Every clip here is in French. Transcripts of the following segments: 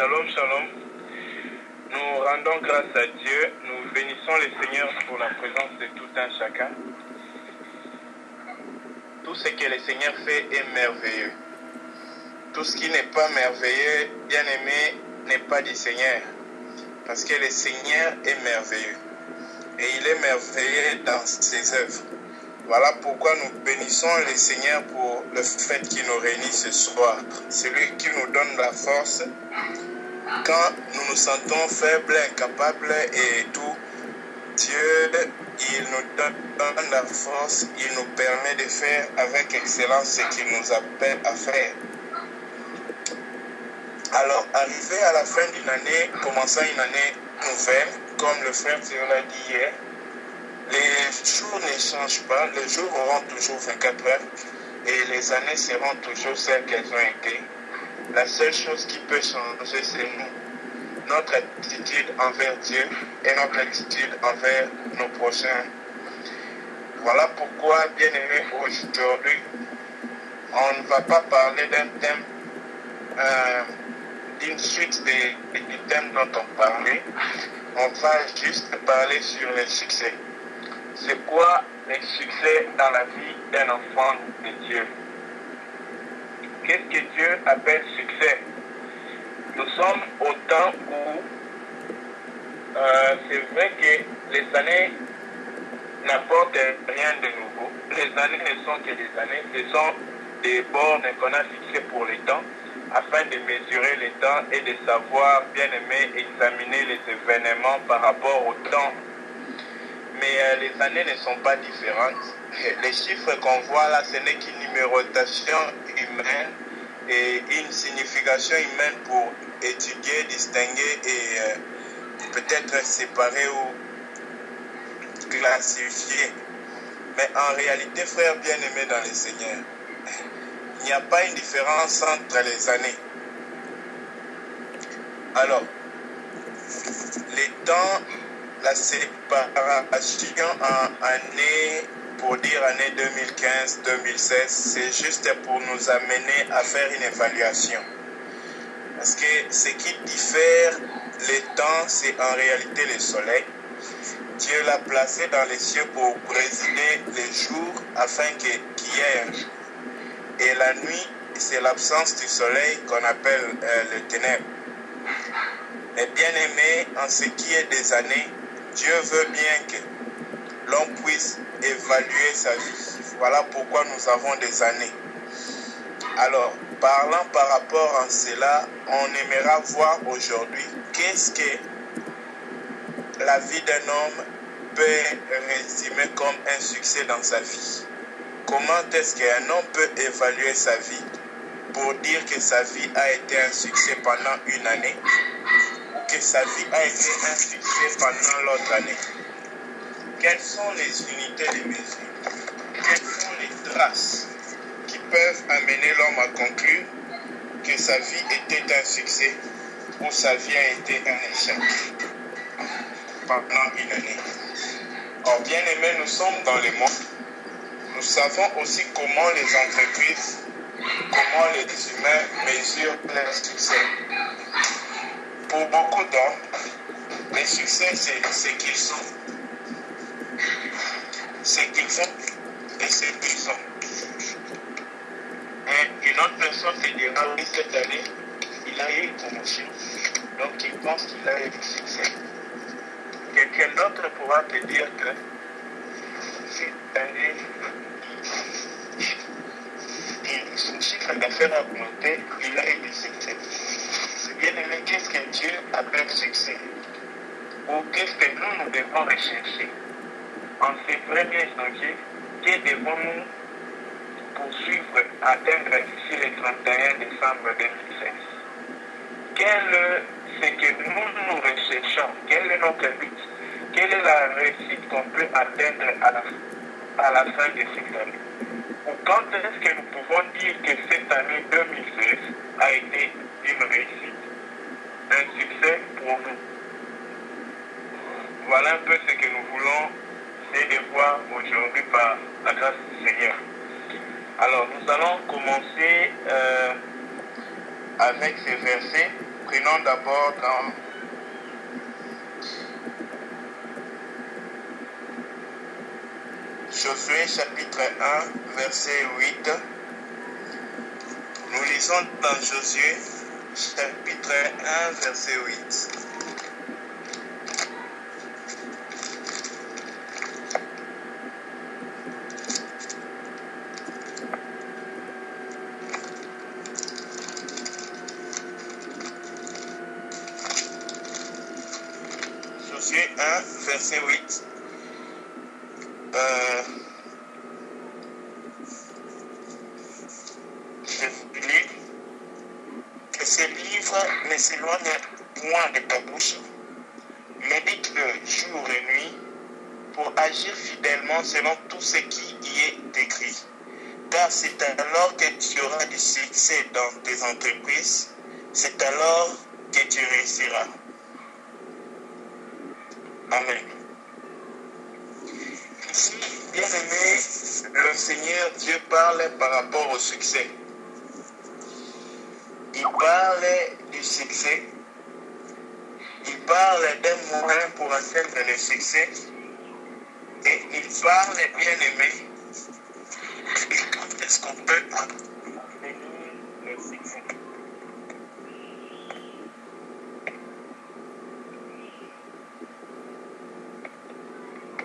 Shalom, shalom. Nous rendons grâce à Dieu. Nous bénissons le Seigneur pour la présence de tout un chacun. Tout ce que le Seigneur fait est merveilleux. Tout ce qui n'est pas merveilleux, bien aimé, n'est pas du Seigneur. Parce que le Seigneur est merveilleux. Et il est merveilleux dans ses œuvres. Voilà pourquoi nous bénissons le Seigneur pour le fait qu'il nous réunit ce soir. Celui qui nous donne la force quand nous nous sentons faibles, incapables et tout. Dieu, il nous donne la force, il nous permet de faire avec excellence ce qu'il nous appelle à faire. Alors, arrivé à la fin d'une année, commençant une année nouvelle, comme le frère Théo l'a dit hier, les jours ne changent pas, les jours auront toujours 24 heures et les années seront toujours celles qu'elles ont été. La seule chose qui peut changer, c'est nous, notre attitude envers Dieu et notre attitude envers nos prochains. Voilà pourquoi, bien aimé, aujourd'hui, on ne va pas parler d'un thème, d'une suite des thèmes dont on parlait. On va juste parler sur les succès. C'est quoi les succès dans la vie d'un enfant de Dieu? Qu'est-ce que Dieu appelle succès? Nous sommes au temps où c'est vrai que les années n'apportent rien de nouveau. Les années ne sont que des années. Ce sont des bornes qu'on a fixées pour les temps afin de mesurer les temps et de savoir, bien aimé, examiner les événements par rapport au temps. Mais les années ne sont pas différentes. Les chiffres qu'on voit là, ce n'est qu'une numérotation humaine et une signification humaine pour étudier, distinguer et peut-être séparer ou classifier. Mais en réalité, frères bien-aimés dans le Seigneur, il n'y a pas une différence entre les années. Alors, les temps, la séparation en année, pour dire année 2015-2016, c'est juste pour nous amener à faire une évaluation. Parce que ce qui diffère les temps, c'est en réalité le soleil. Dieu l'a placé dans les cieux pour présider les jours afin qu'il y ait. Et la nuit, c'est l'absence du soleil qu'on appelle le ténèbre. Mais bien aimé, en ce qui est des années, Dieu veut bien que l'on puisse évaluer sa vie. Voilà pourquoi nous avons des années. Alors, parlant par rapport à cela, on aimera voir aujourd'hui qu'est-ce que la vie d'un homme peut résumer comme un succès dans sa vie. Comment est-ce qu'un homme peut évaluer sa vie pour dire que sa vie a été un succès pendant une année ou que sa vie a été un succès pendant l'autre année? Quelles sont les unités de mesure? Quelles sont les traces qui peuvent amener l'homme à conclure que sa vie était un succès ou sa vie a été un échec pendant une année? Or, bien aimé, nous sommes dans le monde. Nous savons aussi comment les entreprises, comment les humains mesurent leur succès. Pour beaucoup d'hommes, les succès, c'est ce qu'ils sont. Ce qu'ils font et ce qu'ils ont. Et une autre personne se dira, oui, cette année, il a eu une promotion, donc il pense qu'il a eu du succès. Quelqu'un d'autre pourra te dire que cette année, son chiffre d'affaires a augmenté, il a eu du succès. C'est bien aimé, qu'est-ce que Dieu appelle succès? Ou qu'est-ce que nous devons rechercher? On sait très bien changer que devons-nous poursuivre, atteindre d'ici le 31 décembre 2016. Quel est ce que nous recherchons? Quel est notre but? Quelle est la réussite qu'on peut atteindre à la fin de cette année? Ou quand est-ce que nous pouvons dire que cette année 2016 a été une réussite, un succès pour nous? Voilà un peu ce que nous voulons essayer de voir aujourd'hui par la grâce du Seigneur. Alors, nous allons commencer avec ces versets prenons d'abord dans Josué chapitre 1, verset 8. Nous lisons dans Josué chapitre 1, verset 8. Josué 1, verset 8. Je lis que ces livres ne s'éloignent point de ta bouche, médite-le jour et nuit pour agir fidèlement selon tout ce qui y est écrit. Car c'est alors que tu auras du succès dans tes entreprises, c'est alors que tu réussiras. Amen. Ici, bien aimé, le Seigneur Dieu parle par rapport au succès. Il parle du succès. Il parle d'un moyen pour atteindre le succès. Et il parle, bien aimé, de quand est-ce qu'on peut obtenir le succès.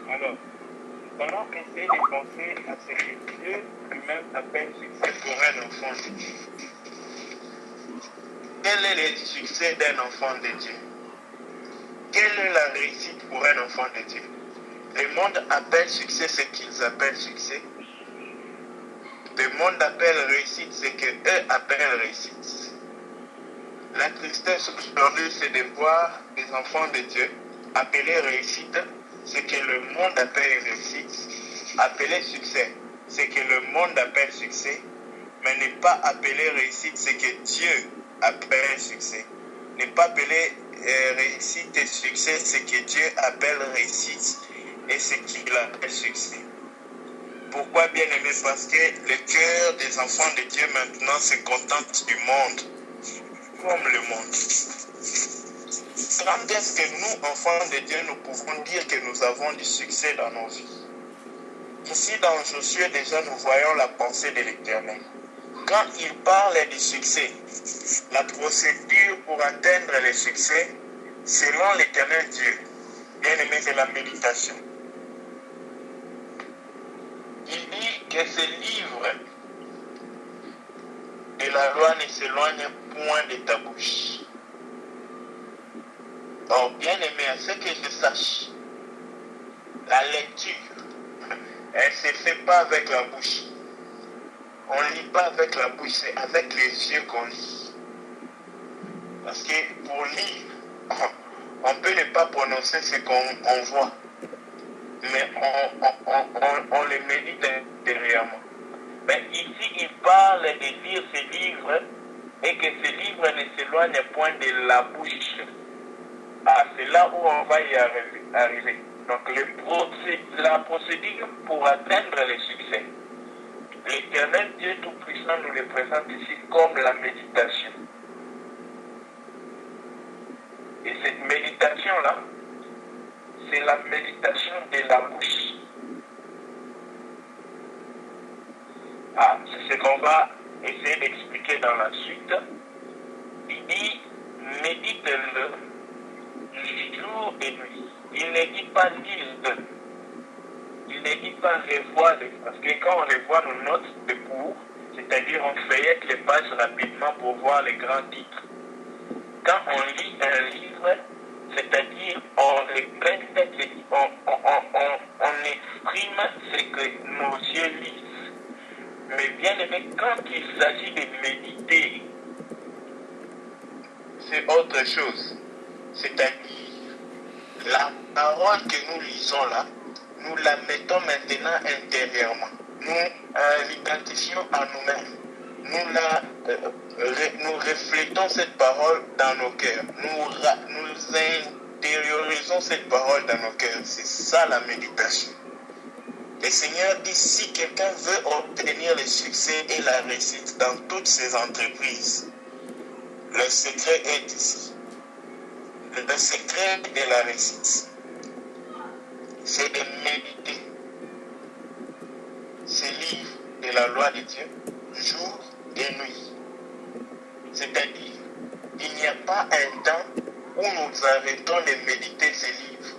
Alors, pendant qu'essayer de penser à ce que Dieu lui-même appelle succès pour un enfant de Dieu. Quel est le succès d'un enfant de Dieu? Quelle est la réussite pour un enfant de Dieu? Le monde appelle succès ce qu'ils appellent succès. Le monde appelle réussite ce qu'eux appellent réussite. La tristesse aujourd'hui, c'est de voir des enfants de Dieu appeler réussite ce que le monde appelle réussite, appeler succès ce que le monde appelle succès, mais ne pas appeler réussite ce que Dieu appelle succès. Ne pas appeler réussite et succès ce que Dieu appelle réussite et ce qu'il appelle succès. Pourquoi, bien aimé? Parce que le cœur des enfants de Dieu maintenant se contente du monde, comme le monde. Quand est-ce que nous, enfants de Dieu, nous pouvons dire que nous avons du succès dans nos vies? Ici, dans Josué, déjà, nous voyons la pensée de l'Éternel. Quand il parle du succès, la procédure pour atteindre le succès, selon l'Éternel Dieu, bien aimé, c'est la méditation. Il dit que ce livre de la loi ne s'éloigne point de ta bouche. Or, bien aimé, à ce que je sache, la lecture, elle ne se fait pas avec la bouche. On ne lit pas avec la bouche, c'est avec les yeux qu'on lit. Parce que pour lire, on peut ne pas prononcer ce qu'on voit, mais on le médite intérieurement. Mais ici, il parle de lire ce livre et que ce livre ne s'éloigne point de la bouche. Ah, c'est là où on va y arriver. Donc, la procédure pour atteindre le succès. L'Éternel Dieu Tout-Puissant nous le présente ici comme la méditation. Et cette méditation-là, c'est la méditation de la bouche. Ah, c'est ce qu'on va essayer d'expliquer dans la suite. Il dit, médite-le jour et nuit. Il ne dit pas lire. Il ne dit pas revoir-le. Parce que quand on revoit nos notes de cours, c'est-à-dire on feuillette les pages rapidement pour voir les grands titres. Quand on lit un livre, c'est-à-dire on exprime ce que nos yeux lisent. Mais bien aimé, quand il s'agit de méditer, c'est autre chose. C'est-à-dire, la parole que nous lisons là, nous la mettons maintenant intérieurement. Nous l'identifions à nous-mêmes. Nous reflétons cette parole dans nos cœurs. Nous intériorisons cette parole dans nos cœurs. C'est ça la méditation. Le Seigneur dit, si quelqu'un veut obtenir le succès et la réussite dans toutes ses entreprises, Le secret est ici. Le secret de la réussite, c'est de méditer ces livres de la loi de Dieu, jour et nuit. C'est-à-dire, il n'y a pas un temps où nous arrêtons de méditer ces livres.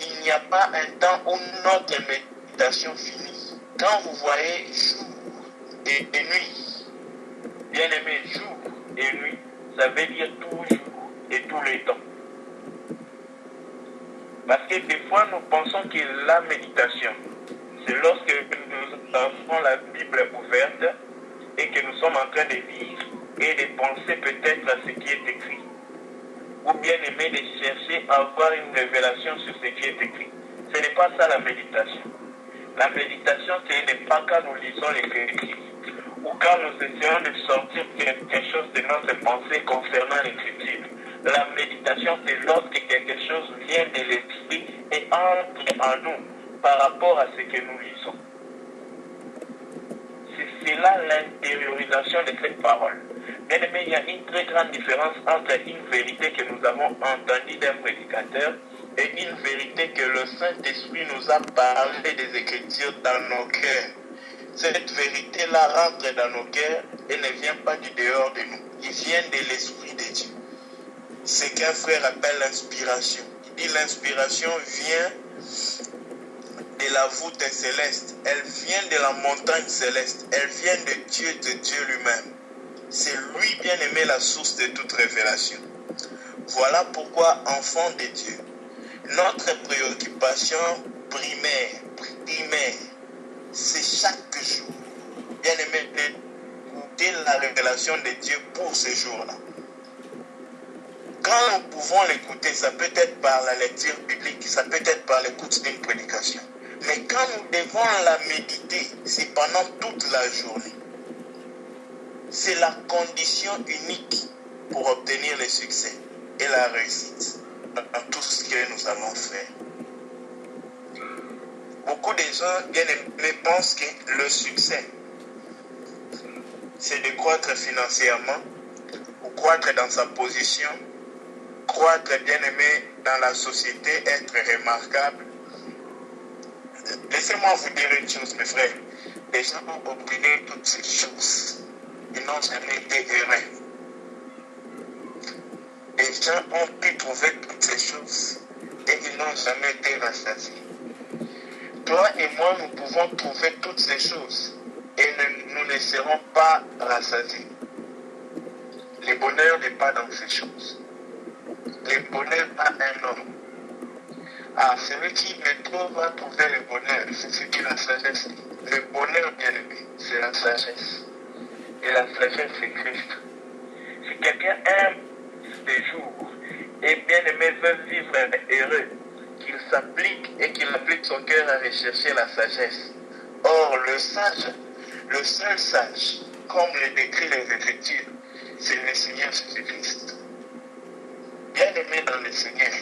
Il n'y a pas un temps où notre méditation finit. Quand vous voyez jour et nuit, bien aimé, jour et nuit, ça veut dire toujours et tous les temps. Parce que des fois, nous pensons que la méditation, c'est lorsque nous avons la Bible ouverte et que nous sommes en train de lire et de penser peut-être à ce qui est écrit. Ou bien aimer de chercher à avoir une révélation sur ce qui est écrit. Ce n'est pas ça la méditation. La méditation, ce n'est pas quand nous lisons l'Écriture ou quand nous essayons de sortir quelque chose de notre pensée concernant l'Écriture. La méditation, c'est lorsque quelque chose vient de l'esprit et entre en nous par rapport à ce que nous lisons. C'est là l'intériorisation de cette parole. Bien aimé, il y a une très grande différence entre une vérité que nous avons entendue d'un prédicateur et une vérité que le Saint-Esprit nous a parlé des Écritures dans nos cœurs. Cette vérité-là rentre dans nos cœurs et ne vient pas du dehors de nous. Il vient de l'Esprit de Dieu. C'est qu'un frère appelle l'inspiration. Il dit l'inspiration vient de la voûte céleste. Elle vient de la montagne céleste. Elle vient de Dieu lui-même. C'est lui, bien aimé, la source de toute révélation. Voilà pourquoi, enfants de Dieu, notre préoccupation primaire, c'est chaque jour, bien aimé, d'écouter la révélation de Dieu pour ce jour-là. Quand nous pouvons l'écouter, ça peut être par la lecture biblique, ça peut être par l'écoute d'une prédication. Mais quand nous devons la méditer, c'est pendant toute la journée. C'est la condition unique pour obtenir le succès et la réussite dans tout ce que nous allons faire. Beaucoup de gens, bien aimés, pensent que le succès, c'est de croître financièrement ou croître dans sa position, croître, bien aimé, dans la société, être remarquable. Laissez-moi vous dire une chose, mes frères. Les gens ont obtenu toutes ces choses. Ils n'ont jamais été heureux. Les gens ont pu trouver toutes ces choses et ils n'ont jamais été rassasiés. Toi et moi, nous pouvons trouver toutes ces choses et nous ne serons pas rassasiés. Le bonheur n'est pas dans ces choses. Le bonheur a un nom. Ah, celui qui ne trouve pas trouver le bonheur, c'est ce qui est la sagesse. Le bonheur, bien aimé, c'est la sagesse. Et la sagesse, c'est Christ. Si quelqu'un aime ces jours et bien aimé veut vivre heureux, qu'il s'applique et qu'il applique son cœur à rechercher la sagesse. Or, le seul sage, comme le décrit les Écritures, c'est le Seigneur Jésus-Christ. Bien aimé dans le Seigneur,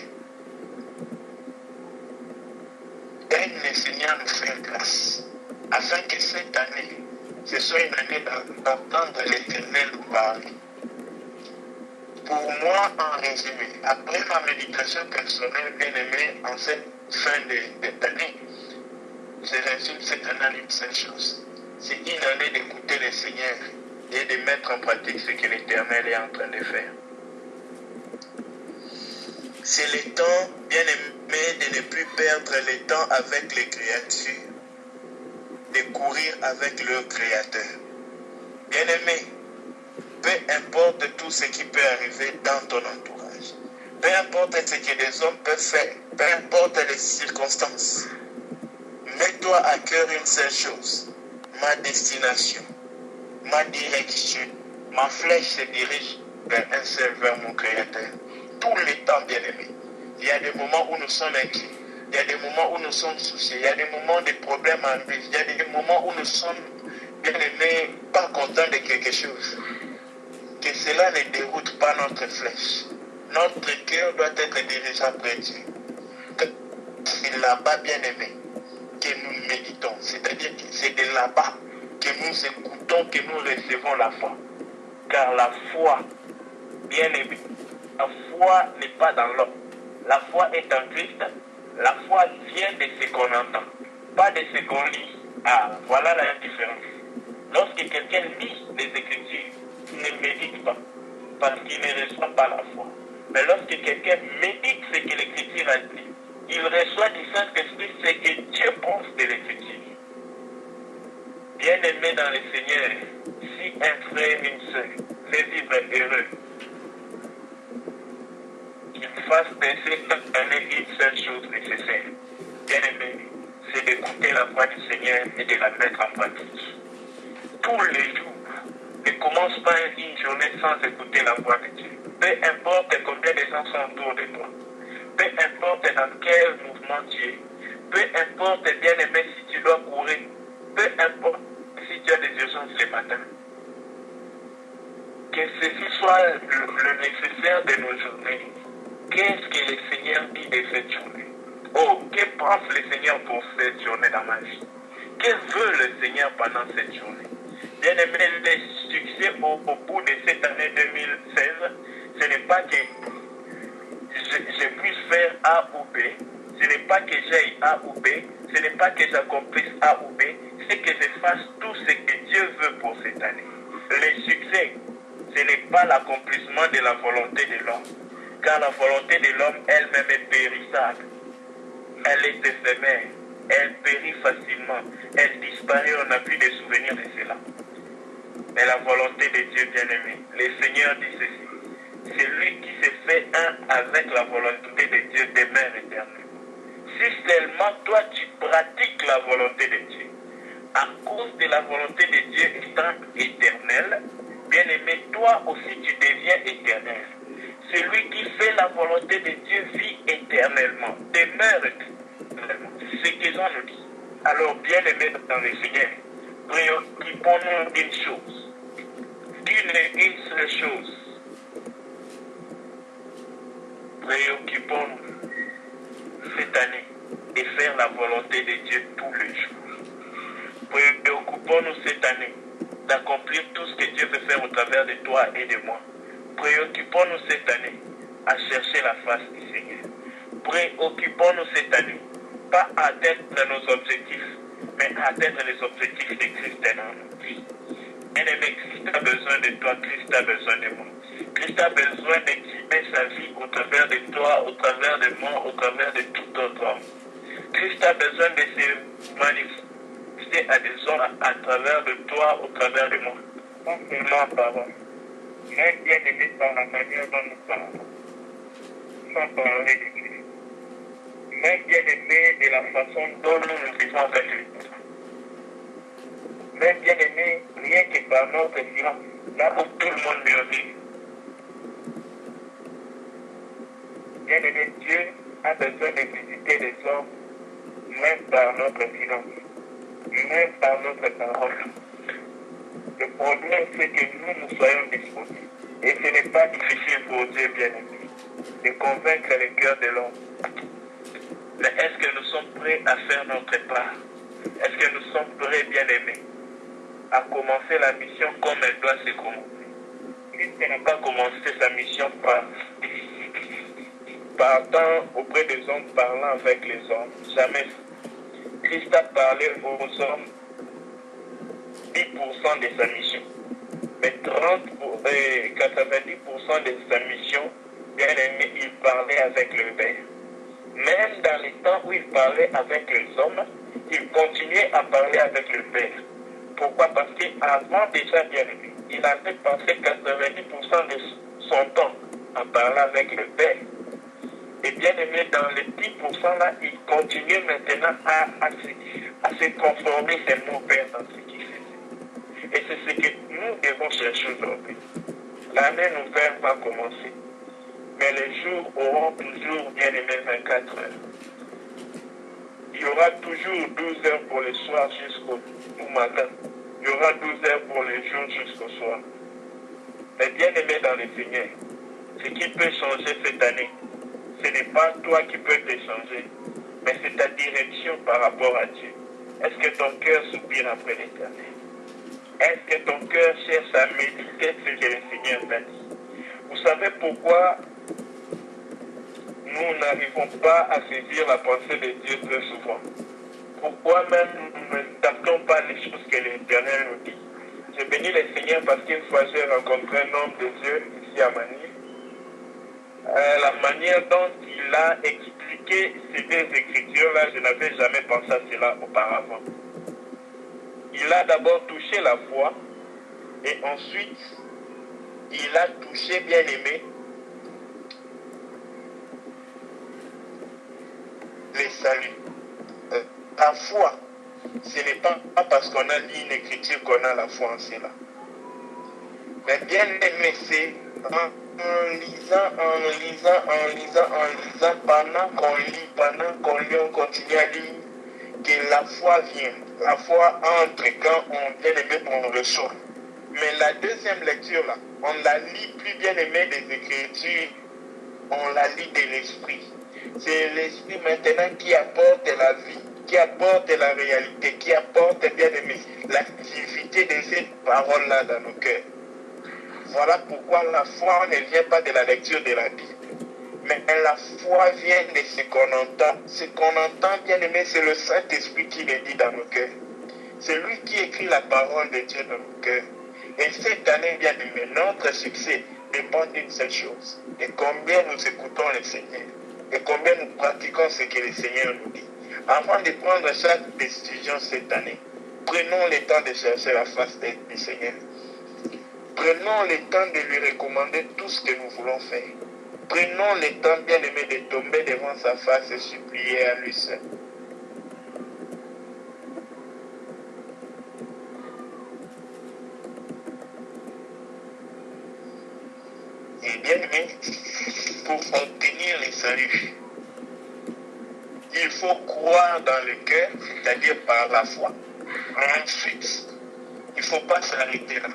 aide le Seigneur nous faire grâce, afin que cette année, ce soit une année d'entendre l'Éternel nous parler. Pour moi, en résumé, après ma méditation personnelle bien aimée en cette fin d'année, je résume cette année en une seule chose. C'est une année d'écouter le Seigneur et de mettre en pratique ce que l'Éternel est en train de faire. C'est le temps, bien aimé, de ne plus perdre le temps avec les créatures, de courir avec leur Créateur. Bien aimé, peu importe tout ce qui peut arriver dans ton entourage, peu importe ce que les hommes peuvent faire, peu importe les circonstances, mets-toi à cœur une seule chose, ma destination, ma direction, ma flèche se dirige vers mon Créateur. Tous les temps, bien aimé. Il y a des moments où nous sommes inquiets, il y a des moments où nous sommes souciés, il y a des moments de problèmes en vie, il y a des moments où nous sommes, bien aimés, pas contents de quelque chose. Que cela ne déroute pas notre flèche. Notre cœur doit être dirigé après Dieu. C'est là-bas, bien aimé, que nous méditons. C'est-à-dire que c'est de là-bas que nous écoutons, que nous recevons la foi. Car la foi Bien-aimé, la foi n'est pas dans l'homme. La foi est en Christ. La foi vient de ce qu'on entend, pas de ce qu'on lit. Ah, voilà la différence. Lorsque quelqu'un lit les Écritures, il ne médite pas, parce qu'il ne reçoit pas la foi. Mais lorsque quelqu'un médite ce que l'Écriture a dit, il reçoit du Saint-Esprit ce que Dieu pense de l'Écriture. Bien-aimé dans le Seigneur, si un frère et une sœur veut vivre heureux, qu'il fasse de cette année une seule chose nécessaire. Bien-aimé, c'est d'écouter la voix du Seigneur et de la mettre en pratique. Tous les jours, ne commence pas une journée sans écouter la voix de Dieu. Peu importe combien de gens sont autour de toi. Peu importe dans quel mouvement tu es. Peu importe, bien-aimé, si tu dois courir. Peu importe si tu as des urgences ce matin. Que ceci soit le nécessaire de nos journées. Qu'est-ce que le Seigneur dit de cette journée? Oh, que pense le Seigneur pour cette journée dans ma vie? Que veut le Seigneur pendant cette journée? Bien-aimé, le succès au bout de cette année 2016, ce n'est pas que je puisse faire A ou B, ce n'est pas que j'aille A ou B, ce n'est pas que j'accomplisse A ou B, c'est que je fasse tout ce que Dieu veut pour cette année. Le succès, ce n'est pas l'accomplissement de la volonté de l'homme, car la volonté de l'homme elle-même est périssable. Elle est éphémère, elle périt facilement, elle disparaît, on n'a plus de souvenirs de cela. Mais la volonté de Dieu bien-aimé, le Seigneur dit ceci, c'est lui qui se fait un avec la volonté de Dieu demeure éternellement. Si seulement toi tu pratiques la volonté de Dieu, à cause de la volonté de Dieu étant éternelle, bien-aimé, toi aussi tu deviens éternel. Celui qui fait la volonté de Dieu vit éternellement, demeure éternellement. C'est ce que Jean nous dit. Alors, bien-aimé dans le Seigneur, préoccupons-nous d'une chose, une seule chose. Préoccupons-nous cette année de faire la volonté de Dieu tous les jours. Préoccupons-nous cette année d'accomplir tout ce que Dieu veut faire au travers de toi et de moi. Préoccupons-nous cette année à chercher la face du Seigneur. Préoccupons-nous cette année, pas à atteindre nos objectifs, mais à atteindre les objectifs de Christ dans notre vie. Bien-aimé, Christ a besoin de toi, Christ a besoin de moi. Christ a besoin d'exhiber sa vie au travers de toi, au travers de moi, au travers de tout autre homme. Christ a besoin de se manifester à des hommes à travers de toi, au travers de moi. Pas seulement en parole, mais bien aimé par la manière dont nous parlons, sans parler de Christ. Mais bien aimé de la façon dont nous nous vivons avec lui. Mais bien aimé, rien que par notre silence, là où tout le monde murmure. Bien aimé, Dieu a besoin de visiter les hommes, même par notre silence, même par notre parole. Le problème, c'est que nous soyons disposés. Et ce n'est pas difficile pour Dieu, bien aimé, de convaincre le cœur de l'homme. Mais est-ce que nous sommes prêts à faire notre part? Est-ce que nous sommes prêts, bien aimés, à commencer la mission comme elle doit se commencer? Christ n'a pas commencé sa mission par partant auprès des hommes, parlant avec les hommes. Jamais. Christ a parlé aux hommes 10% de sa mission. Mais 90% de sa mission, bien aimé, il parlait avec le Père. Même dans les temps où il parlait avec les hommes, il continuait à parler avec le Père. Pourquoi? Parce qu'avant déjà, bien aimé, il avait passé 90% de son temps à parler avec le Père. Et bien aimé, dans les 10% là, il continuait maintenant à se conformer seulement au Père dans ce qu'il faisait. Et c'est ce que nous devons chercher aujourd'hui. L'année nouvelle va commencer. Mais les jours auront toujours, bien aimé, 24 heures. Il y aura toujours 12 heures pour le soir jusqu'au matin. Il y aura 12 heures pour le jour jusqu'au soir. Mais bien aimé dans le Seigneur, ce qui peut changer cette année, ce n'est pas toi qui peux te changer, mais c'est ta direction par rapport à Dieu. Est-ce que ton cœur soupire après l'Éternel? Est-ce que ton cœur cherche à méditer ce que le Seigneur t'a dit? Ou Vous savez pourquoi nous n'arrivons pas à saisir la pensée de Dieu très souvent? Pourquoi même nous ne captons pas les choses que l'Éternel nous dit? Je bénis le Seigneur parce qu'une fois j'ai rencontré un homme de Dieu ici à Manille. La manière dont il a expliqué ces deux écritures-là, je n'avais jamais pensé à cela auparavant. Il a d'abord touché la foi et ensuite il a touché, bien aimé, les saluts. La foi, ce n'est pas parce qu'on a lu une écriture qu'on a la foi en cela. Mais bien aimé, c'est en lisant, pendant qu'on lit, on continue à lire, que la foi vient. La foi entre quand on, bien aimé, on reçoit. Mais la deuxième lecture là, on la lit plus, bien aimé, des Écritures, on la lit de l'Esprit. C'est l'Esprit maintenant qui apporte la vie, qui apporte la réalité, qui apporte, bien aimé, l'activité de cette parole-là dans nos cœurs. Voilà pourquoi la foi ne vient pas de la lecture de la Bible. Mais la foi vient de ce qu'on entend. Ce qu'on entend, bien aimé, c'est le Saint-Esprit qui le dit dans nos cœurs. C'est lui qui écrit la parole de Dieu dans nos cœurs. Et cette année, bien aimé, notre succès dépend d'une seule chose. Et combien nous écoutons le Seigneur. Et combien nous pratiquons ce que le Seigneur nous dit. Avant de prendre chaque décision cette année, prenons le temps de chercher la face du Seigneur. Prenons le temps de lui recommander tout ce que nous voulons faire. Prenons le temps, bien aimé, de tomber devant sa face et supplier à lui seul. Et bien aimé, pour obtenir le salut, il faut croire dans le cœur, c'est-à-dire par la foi. Ensuite, il ne faut pas s'arrêter là.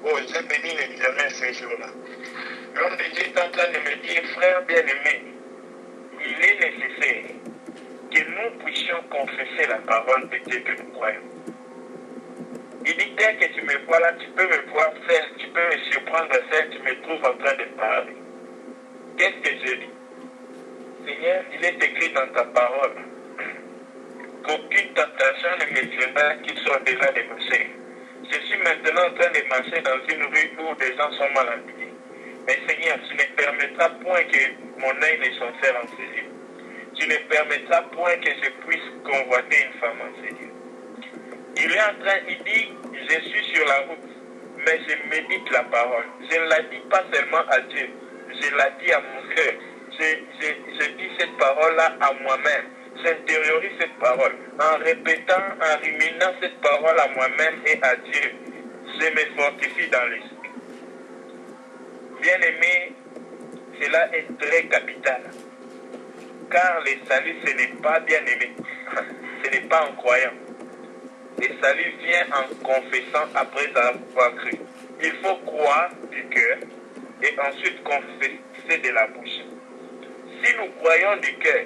Oh, j'ai béni l'Éternel ces jours-là. L'homme de Dieu est en train de me dire, frère bien-aimé, il est nécessaire que nous puissions confesser la parole de Dieu que nous croyons. Il dit, dès que tu me vois là, tu peux me voir faire, tu peux me surprendre faire, tu me trouves en train de parler. Qu'est-ce que je dis? Seigneur, il est écrit dans ta parole qu'aucune tentation ne me viendra qui soit déjà de marcher. Je suis maintenant en train de marcher dans une rue où des gens sont mal habillés. Mais Seigneur, tu ne permettras point que mon œil ne s'enferme en ses yeux. Tu ne permettras point que je puisse convoiter une femme en ses yeux. Il est en train, il dit, je suis sur la route, mais je médite la parole. Je ne la dis pas seulement à Dieu, je la dis à mon cœur. Je dis cette parole-là à moi-même. J'intériorise cette parole. En répétant, en ruminant cette parole à moi-même et à Dieu, je me fortifie dans l'esprit. Bien-aimé, cela est très capital. Car le salut, ce n'est pas bien-aimé. Ce n'est pas en croyant. Le salut vient en confessant après avoir cru. Il faut croire du cœur et ensuite confesser de la bouche. Si nous croyons du cœur,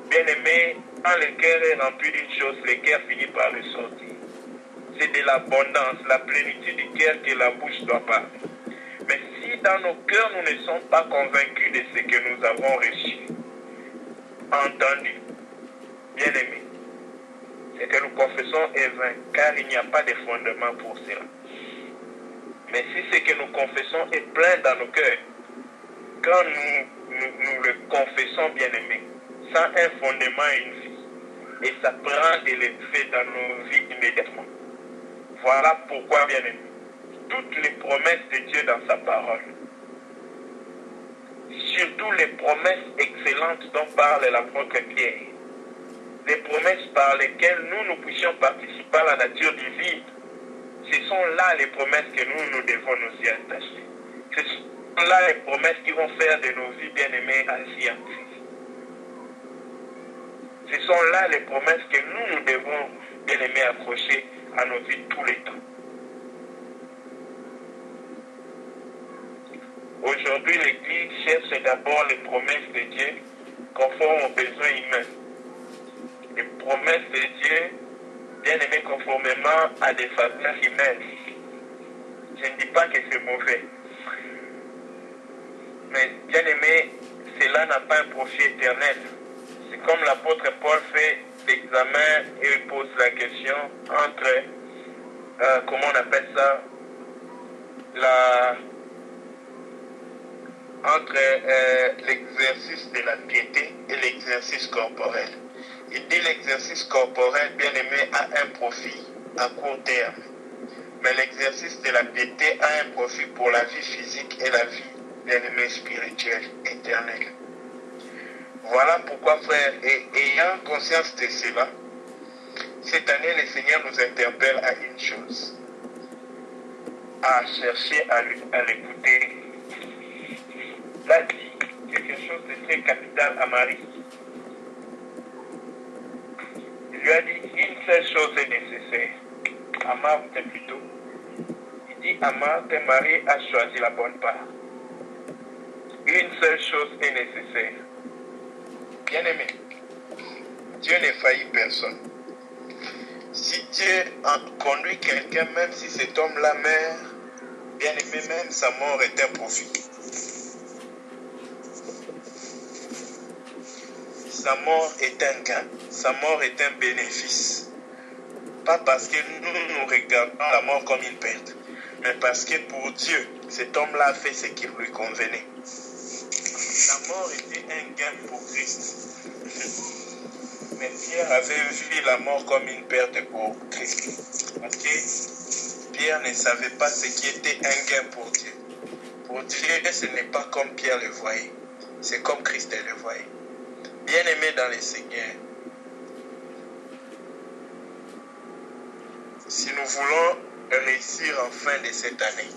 bien-aimé, quand le cœur est rempli d'une chose, le cœur finit par le sortir. C'est de l'abondance, la plénitude du cœur que la bouche doit parler. Mais si dans nos cœurs nous ne sommes pas convaincus de ce que nous avons reçu, entendu, bien-aimé, ce que nous confessons est vain, car il n'y a pas de fondement pour cela. Mais si ce que nous confessons est plein dans nos cœurs, quand nous le confessons, bien-aimé, sans un fondement et une vie, et ça prend de l'effet dans nos vies immédiatement. Voilà pourquoi, bien-aimé, toutes les promesses de Dieu dans sa parole, surtout les promesses excellentes dont parle l'apôtre Pierre, les promesses par lesquelles nous puissions participer à la nature divine, ce sont là les promesses que nous devons nous y attacher. Ce sont là les promesses qui vont faire de nos vies bien-aimées ainsi en Christ. Ce sont là les promesses que nous devons bien-aimés accrocher à nos vies tous les temps. Aujourd'hui, l'Église cherche d'abord les promesses de Dieu conformes aux besoins humains. Les promesses de Dieu, bien aimées conformément à des faveurs humaines. Je ne dis pas que c'est mauvais. Mais bien aimé, cela n'a pas un profit éternel. C'est comme l'apôtre Paul fait l'examen et il pose la question entre, comment on appelle ça, entre l'exercice de la piété et l'exercice corporel. Il dit l'exercice corporel, bien aimé, a un profit à court terme. Mais l'exercice de la piété a un profit pour la vie physique et la vie, bien aimé, spirituelle, éternelle. Voilà pourquoi, frère, et ayant conscience de cela, cette année, le Seigneur nous interpelle à une chose, à chercher à l'écouter. Il a dit quelque chose de très capital à Marie. Il lui a dit une seule chose est nécessaire. À Marthe plutôt. Il dit à Marthe, Marie a choisi la bonne part. Une seule chose est nécessaire. Bien-aimé, Dieu ne faillit personne. Si Dieu conduit quelqu'un, même si cet homme-là meurt, bien-aimé, même sa mort est un profit. Sa mort est un gain, sa mort est un bénéfice. Pas parce que nous regardons la mort comme une perte, mais parce que pour Dieu, cet homme-là a fait ce qui lui convenait. La mort était un gain pour Christ. Mais Pierre avait vu la mort comme une perte pour Christ. Parce que Pierre ne savait pas ce qui était un gain pour Dieu. Pour Dieu, ce n'est pas comme Pierre le voyait. C'est comme Christ le voyait. Bien-aimé dans le Seigneur, si nous voulons réussir en fin de cette année,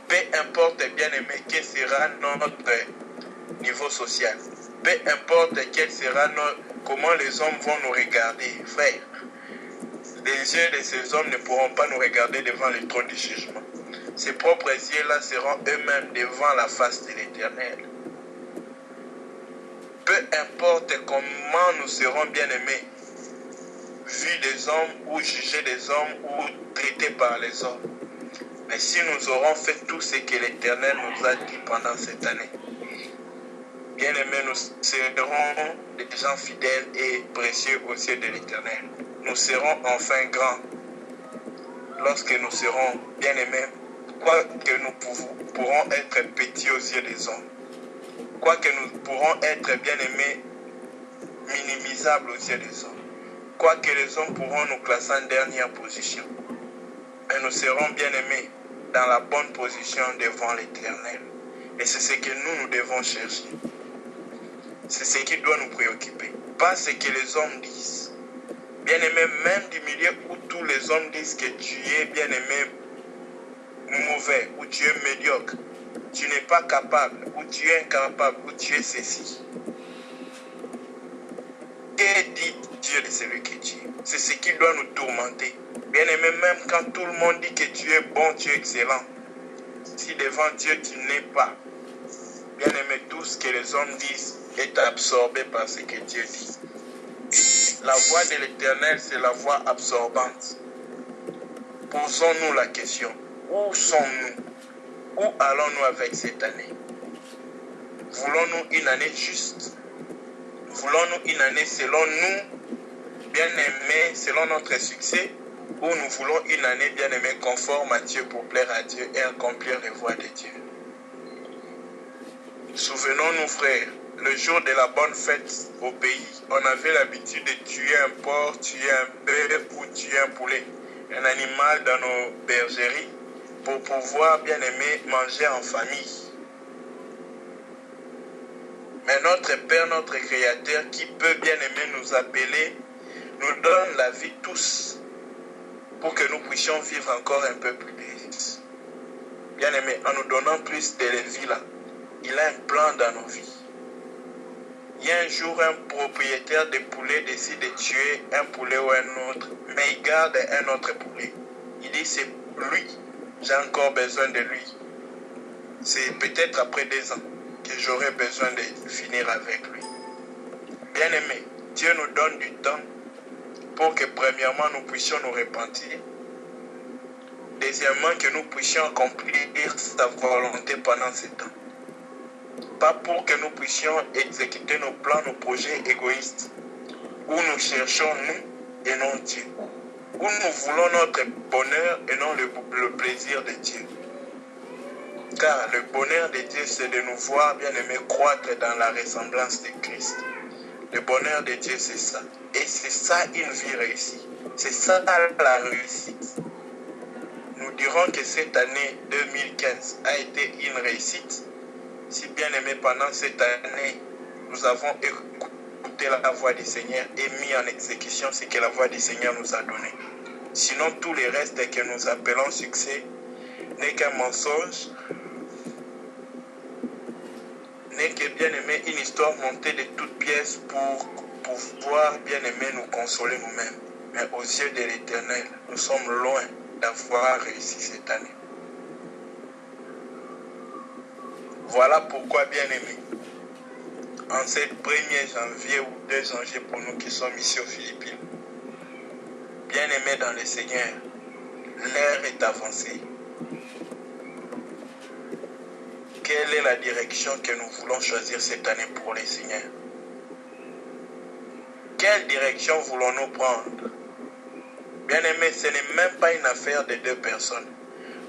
peu importe, bien-aimé, quel sera notre niveau social, peu importe quel sera comment les hommes vont nous regarder, frère, les yeux de ces hommes ne pourront pas nous regarder devant le trône du jugement. Ces propres yeux-là seront eux-mêmes devant la face de l'Éternel. Peu importe comment nous serons bien-aimés, vus des hommes ou jugés des hommes ou traités par les hommes. Mais si nous aurons fait tout ce que l'Éternel nous a dit pendant cette année, bien-aimés, nous serons des gens fidèles et précieux aux yeux de l'Éternel. Nous serons enfin grands lorsque nous serons bien-aimés, quoique nous pourrons être petits aux yeux des hommes. Quoique nous pourrons être bien-aimés, minimisables aux yeux des hommes. Quoique les hommes pourront nous classer en dernière position. Mais nous serons bien-aimés dans la bonne position devant l'Éternel. Et c'est ce que nous devons chercher. C'est ce qui doit nous préoccuper. Pas ce que les hommes disent. Bien-aimé, même du milieu où tous les hommes disent que tu es bien-aimé mauvais, ou tu es médiocre, tu n'es pas capable, ou tu es incapable, ou tu es ceci. Que dit Dieu de celui que tu es? C'est ce qui doit nous tourmenter. Bien-aimé, même quand tout le monde dit que tu es bon, tu es excellent, si devant Dieu tu n'es pas, bien-aimé, tout ce que les hommes disent est absorbé par ce que Dieu dit. La voix de l'Éternel, c'est la voix absorbante. Posons-nous la question, où sommes-nous? Où allons-nous avec cette année? Voulons-nous une année juste? Voulons-nous une année selon nous, bien-aimés, selon notre succès? Ou nous voulons une année bien-aimée conforme à Dieu pour plaire à Dieu et accomplir les voies de Dieu? Souvenons-nous, frères, le jour de la bonne fête au pays, on avait l'habitude de tuer un porc, tuer un bœuf ou tuer un poulet, un animal dans nos bergeries, pour pouvoir, bien aimé, manger en famille. Mais notre Père, notre Créateur, qui peut bien aimer nous appeler, nous donne la vie tous, pour que nous puissions vivre encore un peu plus. Bien aimé, en nous donnant plus de la vie là, il a un plan dans nos vies. Il y a un jour un propriétaire de poulet décide de tuer un poulet ou un autre, mais il garde un autre poulet. Il dit c'est lui, j'ai encore besoin de lui. C'est peut-être après 2 ans que j'aurai besoin de finir avec lui. Bien aimé, Dieu nous donne du temps pour que premièrement nous puissions nous repentir. Deuxièmement, que nous puissions accomplir sa volonté pendant ce temps. Pas pour que nous puissions exécuter nos plans, nos projets égoïstes, où nous cherchons nous et non Dieu, où nous voulons notre bonheur et non le plaisir de Dieu. Car le bonheur de Dieu, c'est de nous voir, bien-aimés, croître dans la ressemblance de Christ. Le bonheur de Dieu, c'est ça. Et c'est ça une vie réussie. C'est ça la réussite. Nous dirons que cette année 2015 a été une réussite. Si bien-aimés, pendant cette année, nous avons écouté la voix du Seigneur et mis en exécution ce que la voix du Seigneur nous a donné. Sinon, tout le reste que nous appelons succès n'est qu'un mensonge, n'est que, bien-aimé, une histoire montée de toutes pièces pour pouvoir, bien-aimé, nous consoler nous-mêmes. Mais aux yeux de l'Éternel, nous sommes loin d'avoir réussi cette année. Voilà pourquoi, bien-aimé, en ce 1er janvier ou 2 janvier pour nous qui sommes ici aux Philippines, bien-aimés dans le Seigneur, l'heure est avancée. Quelle est la direction que nous voulons choisir cette année pour le Seigneur? Quelle direction voulons-nous prendre? Bien-aimé, ce n'est même pas une affaire de 2 personnes.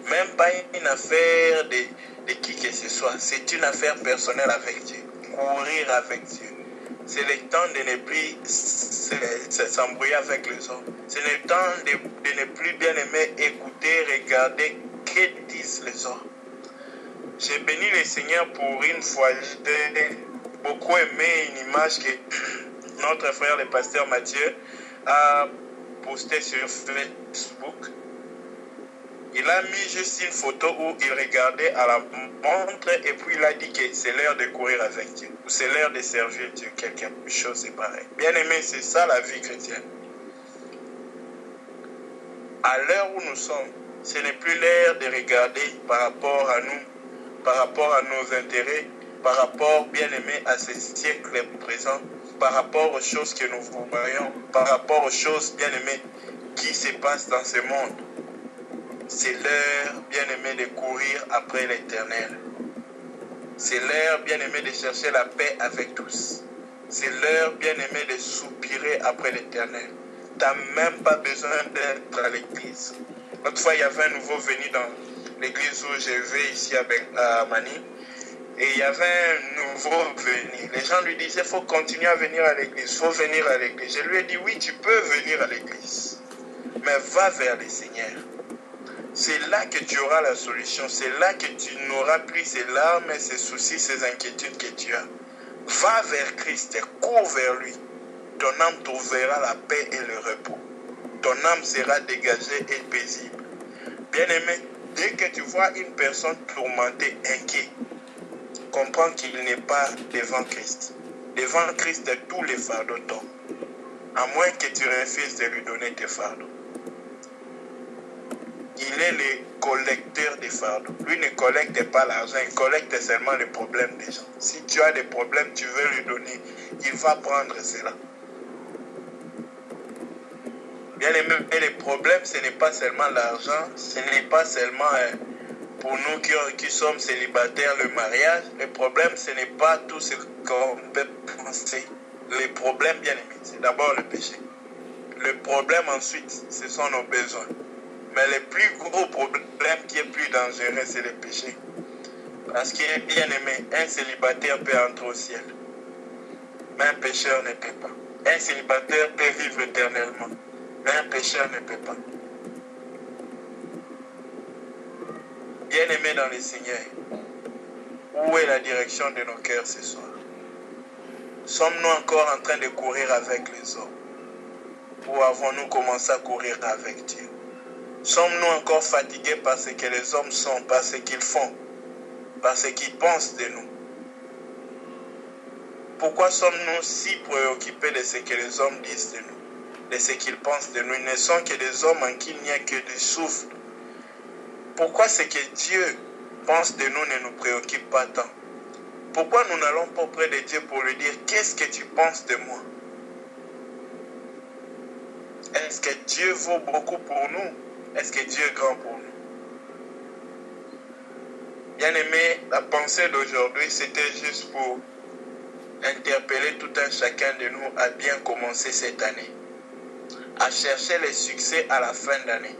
Même pas une affaire de qui que ce soit. C'est une affaire personnelle avec Dieu. Courir avec Dieu. C'est le temps de ne plus s'embrouiller avec les hommes. C'est le temps de ne plus, bien-aimé, écouter, regarder que disent les hommes. J'ai béni le Seigneur pour une fois. J'ai beaucoup aimé une image que notre frère le pasteur Mathieu a postée sur Facebook. Il a mis juste une photo où il regardait à la montre et puis il a dit que c'est l'heure de courir avec Dieu. Ou c'est l'heure de servir Dieu. Quelque chose est pareil. Bien aimé, c'est ça la vie chrétienne. À l'heure où nous sommes, ce n'est plus l'heure de regarder par rapport à nous, par rapport à nos intérêts, par rapport, bien aimé, à ce siècle présent, par rapport aux choses que nous voyons, par rapport aux choses, bien aimées, qui se passent dans ce monde. C'est l'heure, bien-aimé, de courir après l'Éternel. C'est l'heure, bien-aimé, de chercher la paix avec tous. C'est l'heure, bien-aimé, de soupirer après l'Éternel. Tu n'as même pas besoin d'être à l'église. L'autre fois, il y avait un nouveau venu dans l'église où je vais ici à Mani. Et il y avait un nouveau venu. Les gens lui disaient, il faut continuer à venir à l'église. Il faut venir à l'église. Je lui ai dit, oui, tu peux venir à l'église. Mais va vers le Seigneur. C'est là que tu auras la solution. C'est là que tu n'auras plus ces larmes, ces soucis, ces inquiétudes que tu as. Va vers Christ, cours vers lui. Ton âme trouvera la paix et le repos. Ton âme sera dégagée et paisible. Bien-aimé, dès que tu vois une personne tourmentée, inquiète, comprends qu'il n'est pas devant Christ. Devant Christ, tous les fardeaux tombent. À moins que tu refuses de lui donner tes fardeaux. Il est le collecteur des fardeaux. Lui ne collecte pas l'argent, il collecte seulement les problèmes des gens. Si tu as des problèmes, tu veux lui donner, il va prendre cela. Bien aimé, les problèmes, ce n'est pas seulement l'argent, ce n'est pas seulement pour nous qui sommes célibataires le mariage. Le problème, ce n'est pas tout ce qu'on peut penser. Les problèmes, bien aimé, c'est d'abord le péché. Le problème ensuite, ce sont nos besoins. Mais le plus gros problème qui est plus dangereux, c'est le péché. Parce qu'il est bien aimé, un célibataire peut entrer au ciel. Mais un pécheur ne peut pas. Un célibataire peut vivre éternellement. Mais un pécheur ne peut pas. Bien aimé dans le Seigneur, où est la direction de nos cœurs ce soir? Sommes-nous encore en train de courir avec les hommes? Ou avons-nous commencé à courir avec Dieu? Sommes-nous encore fatigués par ce que les hommes sont, par ce qu'ils font, par ce qu'ils pensent de nous? Pourquoi sommes-nous si préoccupés de ce que les hommes disent de nous, de ce qu'ils pensent de nous? Ils ne sont que des hommes en qui il n'y a que du souffle. Pourquoi ce que Dieu pense de nous ne nous préoccupe pas tant? Pourquoi nous n'allons pas auprès de Dieu pour lui dire, qu'est-ce que tu penses de moi? Est-ce que Dieu vaut beaucoup pour nous? Est-ce que Dieu est grand pour nous? Bien aimé, la pensée d'aujourd'hui, c'était juste pour interpeller tout un chacun de nous à bien commencer cette année, à chercher les succès à la fin d'année.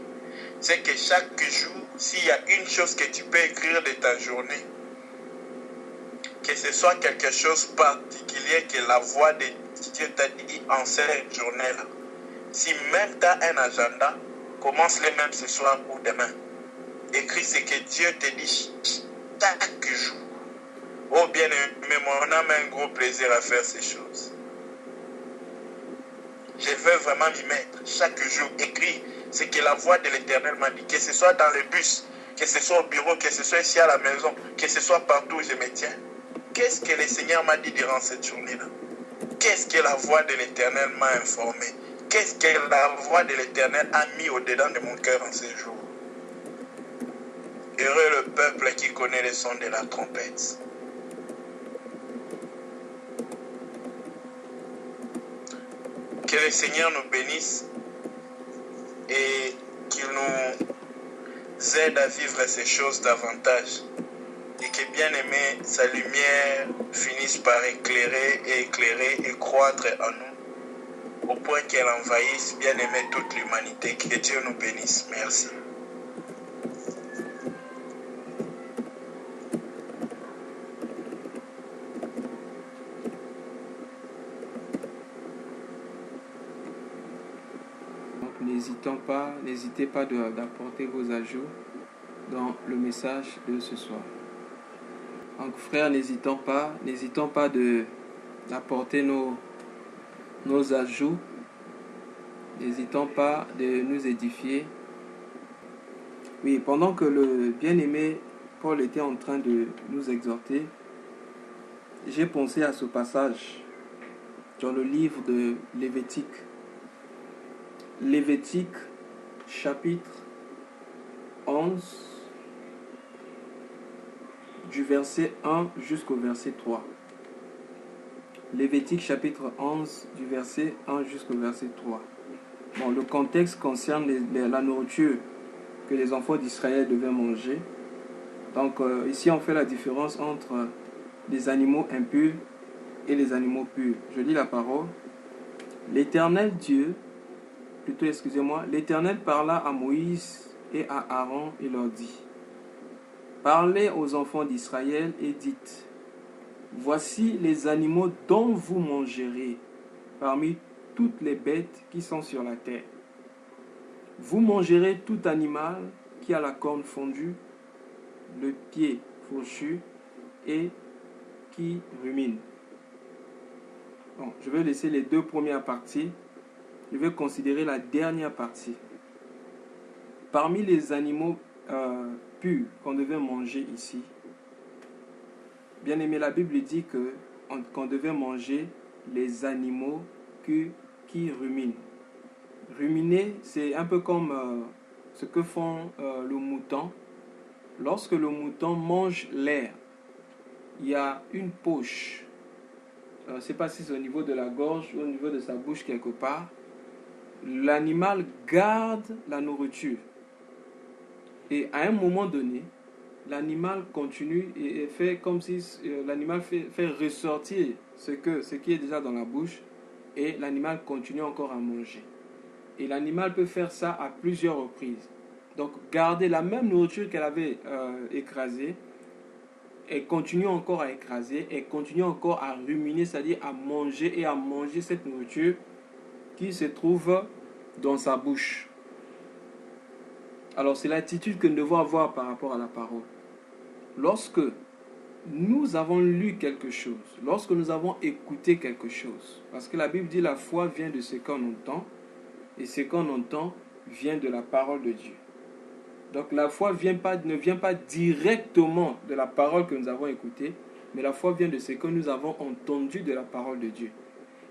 C'est que chaque jour, s'il y a une chose que tu peux écrire de ta journée, que ce soit quelque chose de particulier que la voix de Dieu t'a dit en cette journée-là. Si même tu as un agenda, commence-le même ce soir ou demain. Écris ce que Dieu te dit chaque jour. Oh bien aimé, on a un gros plaisir à faire ces choses. Je veux vraiment m'y mettre. Chaque jour, écris ce que la voix de l'Éternel m'a dit. Que ce soit dans le bus, que ce soit au bureau, que ce soit ici à la maison, que ce soit partout où je me tiens. Qu'est-ce que le Seigneur m'a dit durant cette journée-là? Qu'est-ce que la voix de l'Éternel m'a informé? Qu'est-ce que la voix de l'Éternel a mis au-dedans de mon cœur en ces jours? Heureux le peuple qui connaît le son de la trompette. Que le Seigneur nous bénisse et qu'il nous aide à vivre ces choses davantage. Et que bien aimé, sa lumière finisse par éclairer et croître en nous, au point qu'elle envahisse bien aimé toute l'humanité. Que Dieu nous bénisse. Merci. N'hésitez pas d'apporter vos ajouts dans le message de ce soir. Donc frères, n'hésitons pas d'apporter nos ajouts. N'hésitons pas de nous édifier. Oui, pendant que le bien-aimé Paul était en train de nous exhorter, j'ai pensé à ce passage dans le livre de Lévitique. Lévitique, chapitre 11, du verset 1 jusqu'au verset 3. Lévitique, chapitre 11, du verset 1 jusqu'au verset 3. Bon, le contexte concerne la nourriture que les enfants d'Israël devaient manger. Donc, ici, on fait la différence entre les animaux impurs et les animaux purs. Je lis la parole. L'Éternel parla à Moïse et à Aaron et leur dit: Parlez aux enfants d'Israël et dites: Voici les animaux dont vous mangerez parmi toutes les bêtes qui sont sur la terre. Vous mangerez tout animal qui a la corne fondue, le pied fourchu et qui rumine. Bon, je vais laisser les deux premières parties. Je vais considérer la dernière partie. Parmi les animaux purs qu'on devait manger ici, bien aimé, la Bible dit qu'on devait manger les animaux qui ruminent. Ruminer, c'est un peu comme ce que font le mouton. Lorsque le mouton mange l'air, il y a une poche. Je ne sais pas si c'est au niveau de la gorge ou au niveau de sa bouche quelque part. L'animal garde la nourriture. Et à un moment donné, l'animal continue et fait comme si l'animal fait ressortir ce qui est déjà dans la bouche, et l'animal continue encore à manger. Et l'animal peut faire ça à plusieurs reprises. Donc garder la même nourriture qu'elle avait écrasée, et continue encore à écraser, et continue encore à ruminer, c'est-à-dire à manger cette nourriture qui se trouve dans sa bouche. Alors c'est l'attitude que nous devons avoir par rapport à la parole. Lorsque nous avons lu quelque chose, lorsque nous avons écouté quelque chose, parce que la Bible dit la foi vient de ce qu'on entend, et ce qu'on entend vient de la parole de Dieu. Donc la foi ne vient pas directement de la parole que nous avons écoutée, mais la foi vient de ce que nous avons entendu de la parole de Dieu.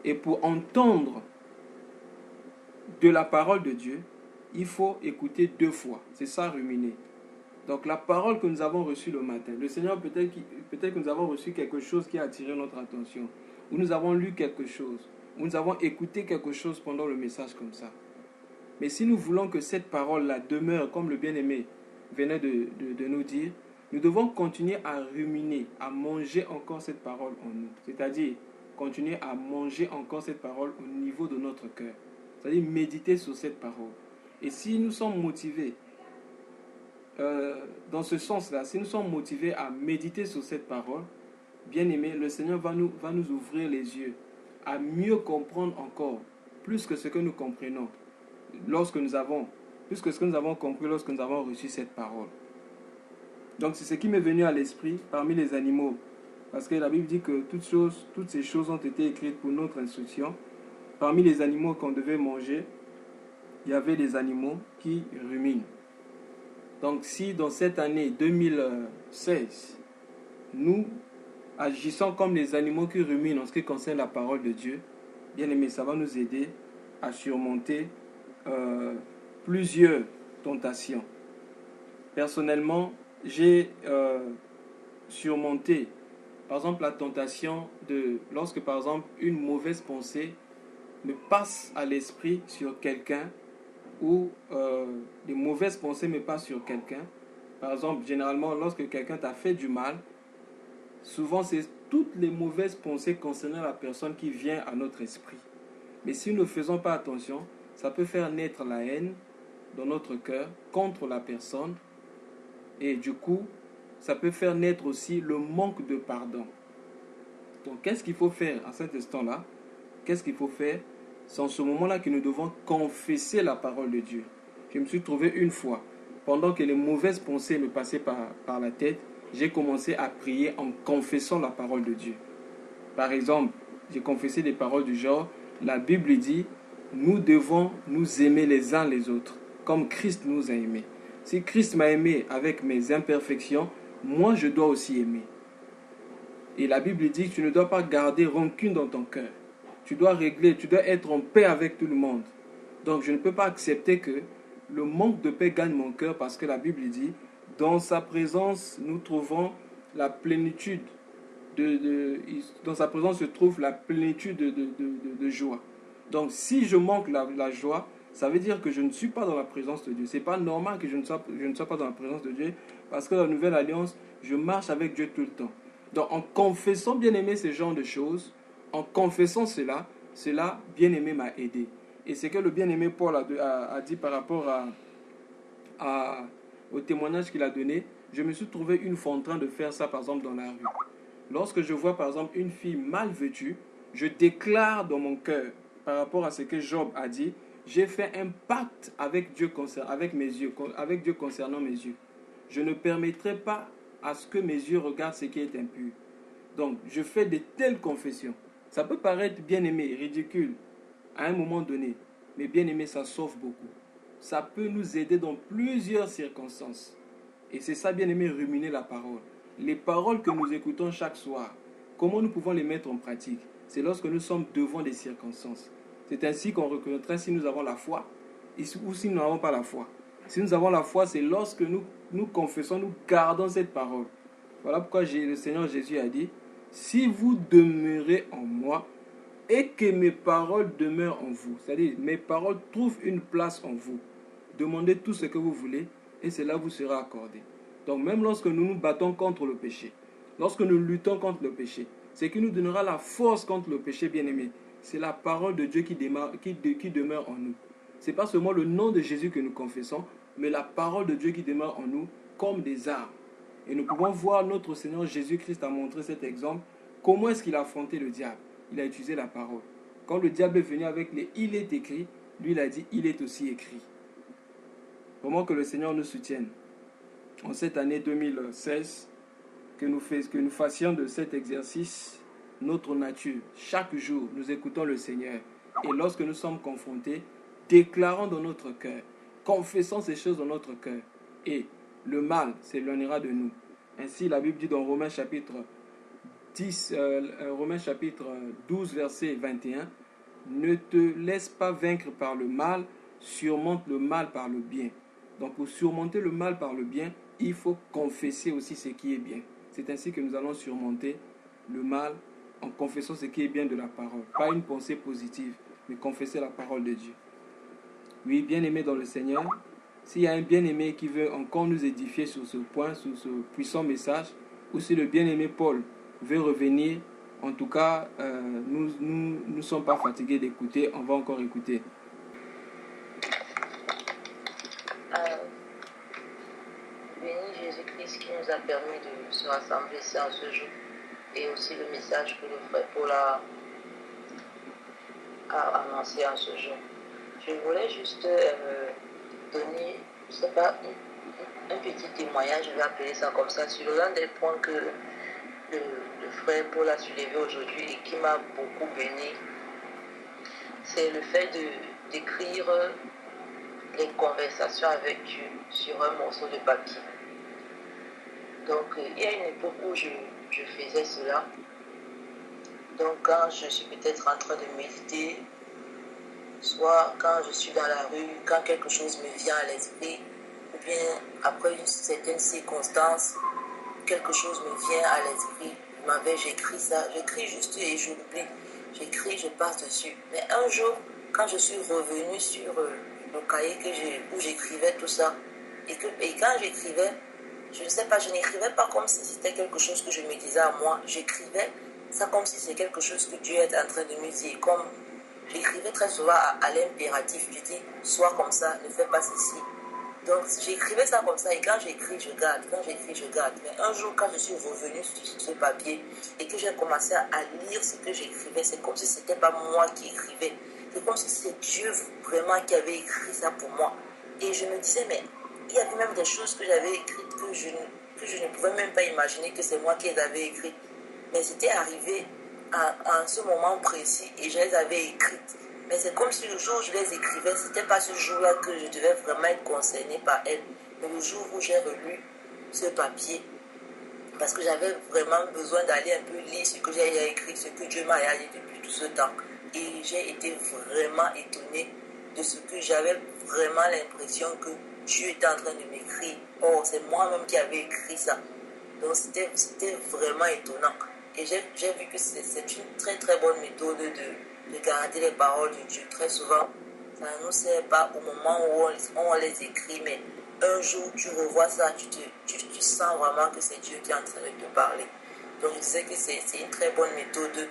Et pour entendre de la parole de Dieu, il faut écouter deux fois. C'est ça, ruminer. Donc la parole que nous avons reçue le matin, le Seigneur peut-être que nous avons reçu quelque chose qui a attiré notre attention, ou nous avons lu quelque chose, ou nous avons écouté quelque chose pendant le message comme ça. Mais si nous voulons que cette parole-là demeure, comme le bien-aimé venait de nous dire, nous devons continuer à ruminer, à manger encore cette parole en nous. C'est-à-dire, continuer à manger encore cette parole au niveau de notre cœur. C'est-à-dire, méditer sur cette parole. Et si nous sommes motivés, dans ce sens-là, si nous sommes motivés à méditer sur cette parole, bien aimé, le Seigneur va nous ouvrir les yeux à mieux comprendre encore, plus que ce que nous comprenons, plus que ce que nous avons compris lorsque nous avons reçu cette parole. Donc c'est ce qui m'est venu à l'esprit parmi les animaux. Parce que la Bible dit que toutes ces choses ont été écrites pour notre instruction. Parmi les animaux qu'on devait manger, il y avait des animaux qui ruminent. Donc si dans cette année 2016, nous agissons comme les animaux qui ruminent en ce qui concerne la parole de Dieu, bien aimé, ça va nous aider à surmonter plusieurs tentations. Personnellement, j'ai surmonté, par exemple, la tentation lorsque, par exemple, une mauvaise pensée me passe à l'esprit sur quelqu'un ou des mauvaises pensées me passent sur quelqu'un. Par exemple, généralement, lorsque quelqu'un t'a fait du mal, souvent, c'est toutes les mauvaises pensées concernant la personne qui viennent à notre esprit. Mais si nous ne faisons pas attention, ça peut faire naître la haine dans notre cœur contre la personne. Et du coup, ça peut faire naître aussi le manque de pardon. Donc, qu'est-ce qu'il faut faire à cet instant-là? Qu'est-ce qu'il faut faire? C'est en ce moment-là que nous devons confesser la parole de Dieu. Je me suis trouvé une fois, pendant que les mauvaises pensées me passaient par la tête, j'ai commencé à prier en confessant la parole de Dieu. Par exemple, j'ai confessé des paroles du genre, la Bible dit, nous devons nous aimer les uns les autres, comme Christ nous a aimés. Si Christ m'a aimé avec mes imperfections, moi je dois aussi aimer. Et la Bible dit que tu ne dois pas garder rancune dans ton cœur. Tu dois régler, tu dois être en paix avec tout le monde. Donc je ne peux pas accepter que le manque de paix gagne mon cœur parce que la Bible dit, dans sa présence, nous trouvons la plénitude dans sa présence se trouve la plénitude de joie. Donc si je manque la joie, ça veut dire que je ne suis pas dans la présence de Dieu. Ce n'est pas normal que je ne sois pas dans la présence de Dieu parce que dans la nouvelle alliance, je marche avec Dieu tout le temps. Donc en confessant, bien aimé, ce genre de choses, en confessant cela, bien aimé, m'a aidé. Et c'est que le bien aimé Paul a dit par rapport au témoignage qu'il a donné, je me suis trouvé une fois en train de faire ça par exemple dans la rue. Lorsque je vois par exemple une fille mal vêtue, je déclare dans mon cœur par rapport à ce que Job a dit, j'ai fait un pacte avec Dieu concernant mes yeux. Je ne permettrai pas à ce que mes yeux regardent ce qui est impur. Donc, je fais de telles confessions. Ça peut paraître bien aimé, ridicule, à un moment donné, mais bien aimé, ça sauve beaucoup. Ça peut nous aider dans plusieurs circonstances. Et c'est ça, bien aimé, ruminer la parole. Les paroles que nous écoutons chaque soir, comment nous pouvons les mettre en pratique? C'est lorsque nous sommes devant des circonstances. C'est ainsi qu'on reconnaîtra si nous avons la foi ou si nous n'avons pas la foi. Si nous avons la foi, c'est lorsque nous confessons, nous gardons cette parole. Voilà pourquoi le Seigneur Jésus a dit, si vous demeurez en moi et que mes paroles demeurent en vous, c'est-à-dire mes paroles trouvent une place en vous, demandez tout ce que vous voulez et cela vous sera accordé. Donc même lorsque nous nous battons contre le péché, lorsque nous luttons contre le péché, ce qui nous donnera la force contre le péché, bien-aimé, c'est la parole de Dieu qui demeure en nous. Ce n'est pas seulement le nom de Jésus que nous confessons, mais la parole de Dieu qui demeure en nous comme des armes. Et nous pouvons voir notre Seigneur Jésus-Christ a montré cet exemple. Comment est-ce qu'il a affronté le diable? Il a utilisé la parole. Quand le diable est venu avec les « il est écrit », lui il a dit « il est aussi écrit ». Vraiment que le Seigneur nous soutienne. En cette année 2016, que nous fassions de cet exercice notre nature. Chaque jour, nous écoutons le Seigneur. Et lorsque nous sommes confrontés, déclarons dans notre cœur, confessons ces choses dans notre cœur. Et le mal s'éloignera de nous. Ainsi, la Bible dit dans Romains chapitre 12, verset 21, « Ne te laisse pas vaincre par le mal, surmonte le mal par le bien. » Donc, pour surmonter le mal par le bien, il faut confesser aussi ce qui est bien. C'est ainsi que nous allons surmonter le mal en confessant ce qui est bien de la parole. Pas une pensée positive, mais confesser la parole de Dieu. Oui, bien-aimés dans le Seigneur, S'il y a un bien-aimé qui veut encore nous édifier sur ce point, sur ce puissant message, ou si le bien-aimé Paul veut revenir, en tout cas, nous ne sommes pas fatigués d'écouter, on va encore écouter. Béni Jésus-Christ qui nous a permis de se rassembler ici en ce jour, et aussi le message que le frère Paul a annoncé en ce jour. Je voulais juste donner, je ne sais pas, un petit témoignage, je vais appeler ça comme ça, sur l'un des points que le frère Paul a soulevé aujourd'hui et qui m'a beaucoup béni. C'est le fait d'écrire les conversations avec Dieu sur un morceau de papier. Donc, il y a une époque où je faisais cela. Donc, quand je suis peut-être en train de méditer, soit quand je suis dans la rue, quand quelque chose me vient à l'esprit, ou bien après une certaine circonstance, quelque chose me vient à l'esprit, j'écris ça, j'écris juste et je l'oublie. J'écris, je passe dessus. Mais un jour, quand je suis revenu sur le cahier où j'écrivais tout ça, et quand j'écrivais, je ne sais pas, je n'écrivais pas comme si c'était quelque chose que je me disais à moi, j'écrivais ça comme si c'est quelque chose que Dieu est en train de me dire, comme j'écrivais très souvent à l'impératif, je dis, sois comme ça, ne fais pas ceci. Donc j'écrivais ça comme ça, et quand j'écris, je garde, quand j'écris, je garde. Mais un jour, quand je suis revenu sur ce papier et que j'ai commencé à lire ce que j'écrivais, c'est comme si ce n'était pas moi qui écrivais. C'est comme si c'est Dieu vraiment qui avait écrit ça pour moi. Et je me disais, mais il y avait même des choses que j'avais écrites que je ne pouvais même pas imaginer que c'est moi qui les avais écrites. Mais c'était arrivé à ce moment précis et je les avais écrites. Mais c'est comme si le jour où je les écrivais, ce n'était pas ce jour-là que je devais vraiment être concernée par elles. Mais le jour où j'ai relu ce papier, parce que j'avais vraiment besoin d'aller un peu lire ce que j'ai écrit, ce que Dieu m'a dit depuis tout ce temps. Et j'ai été vraiment étonnée de ce que j'avais vraiment l'impression que Dieu était en train de m'écrire. Oh, c'est moi-même qui avais écrit ça. Donc c'était vraiment étonnant. Et j'ai vu que c'est une très très bonne méthode de garder les paroles de Dieu. Très souvent, ça ne nous sert pas au moment où on les écrit, mais un jour tu revois ça, tu sens vraiment que c'est Dieu qui est en train de te parler. Donc je sais que c'est une très bonne méthode,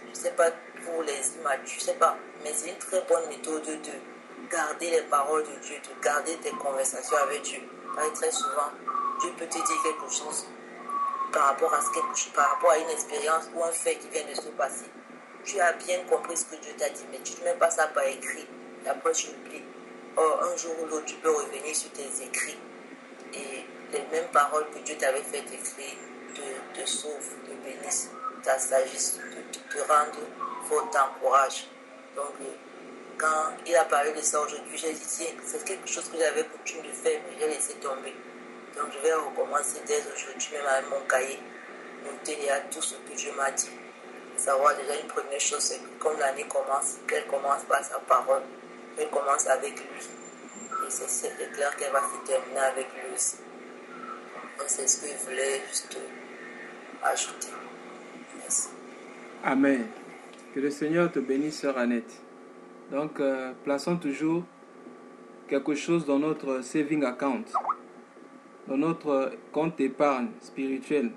je ne sais pas pour les images, je ne sais pas, mais c'est une très bonne méthode de garder les paroles de Dieu, de garder tes conversations avec Dieu. Parce que très souvent, Dieu peut te dire quelque chose par rapport à une expérience ou un fait qui vient de se passer. Tu as bien compris ce que Dieu t'a dit, mais tu ne mets pas ça par écrit. Et après, tu oublies. Or, un jour ou l'autre, tu peux revenir sur tes écrits. Et les mêmes paroles que Dieu t'avait fait écrire te sauvent, te bénissent, t'assagissent, te rendent fort, t'encouragent. Donc, quand il a parlé de ça aujourd'hui, j'ai dit, tiens, c'est quelque chose que j'avais coutume de faire, mais j'ai laissé tomber. Donc, je vais recommencer dès aujourd'hui, même avec mon cahier, noter à tout ce que Dieu m'a dit. Savoir déjà une première chose, c'est que comme l'année commence, qu'elle commence par sa parole, qu'elle commence avec lui. Et c'est clair qu'elle va se terminer avec lui aussi. Donc, c'est ce que je voulais juste ajouter. Merci. Amen. Que le Seigneur te bénisse, sœur Annette. Donc, plaçons toujours quelque chose dans notre saving account, dans notre compte d'épargne spirituelle.